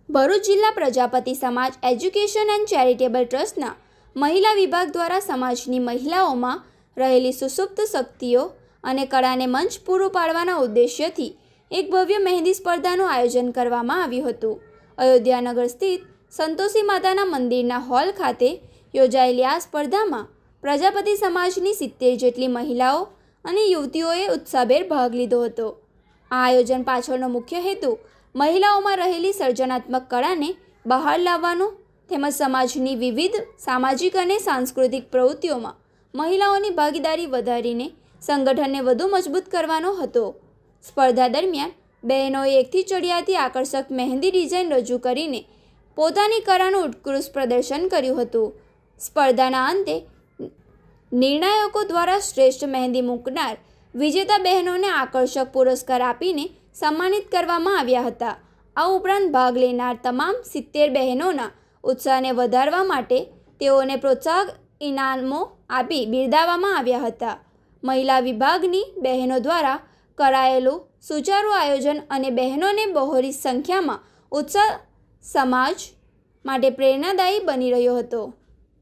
ભરૂચ જિલ્લા પ્રજાપતિ સમાજ education and charitable ટ્રસ્ટના મહિલા વિભાગ દ્વારા સમાજની મહિલાઓમાં રહેલી સુસુપ્ત શક્તિઓ અને કળાને મંચ પૂરું પાડવાના ઉદ્દેશ્યથી એક ભવ્ય મહેંદી સ્પર્ધાનું આયોજન કરવામાં આવ્યું હતું. અયોધ્યાનગર સ્થિત સંતોષી માતાના મંદિરના હોલ ખાતે યોજાયેલી આ સ્પર્ધામાં પ્રજાપતિ સમાજની 70 જેટલી મહિલાઓ અને યુવતીઓએ ઉત્સાહભેર ભાગ લીધો હતો. આ આયોજન પાછળનો મુખ્ય હેતુ મહિલાઓમાં રહેલી સર્જનાત્મક કળાને બહાર લાવવાનો તેમજ સમાજની વિવિધ સામાજિક અને સાંસ્કૃતિક પ્રવૃત્તિઓમાં મહિલાઓની ભાગીદારી વધારીને સંગઠનને વધુ મજબૂત કરવાનો હતો. સ્પર્ધા દરમિયાન બહેનોએ એકથી ચડિયાતી આકર્ષક મહેંદી ડિઝાઇન રજૂ કરીને પોતાની કળાનું ઉત્કૃષ્ટ પ્રદર્શન કર્યું હતું. સ્પર્ધાના અંતે નિર્ણાયકો દ્વારા શ્રેષ્ઠ મહેંદી મૂકનાર વિજેતા બહેનોને આકર્ષક પુરસ્કાર આપીને સન્માનિત કરવામાં આવ્યા હતા. આ ઉપરાંત ભાગ લેનાર તમામ 70 બહેનોના ઉત્સાહને વધારવા માટે તેઓને પ્રોત્સાહક ઇનામો આપી બિરદાવવામાં આવ્યા હતા. મહિલા વિભાગની બહેનો દ્વારા કરાયેલું સુચારું આયોજન અને બહેનોને બહોળી સંખ્યામાં ઉત્સાહ સમાજ માટે પ્રેરણાદાયી બની રહ્યો હતો.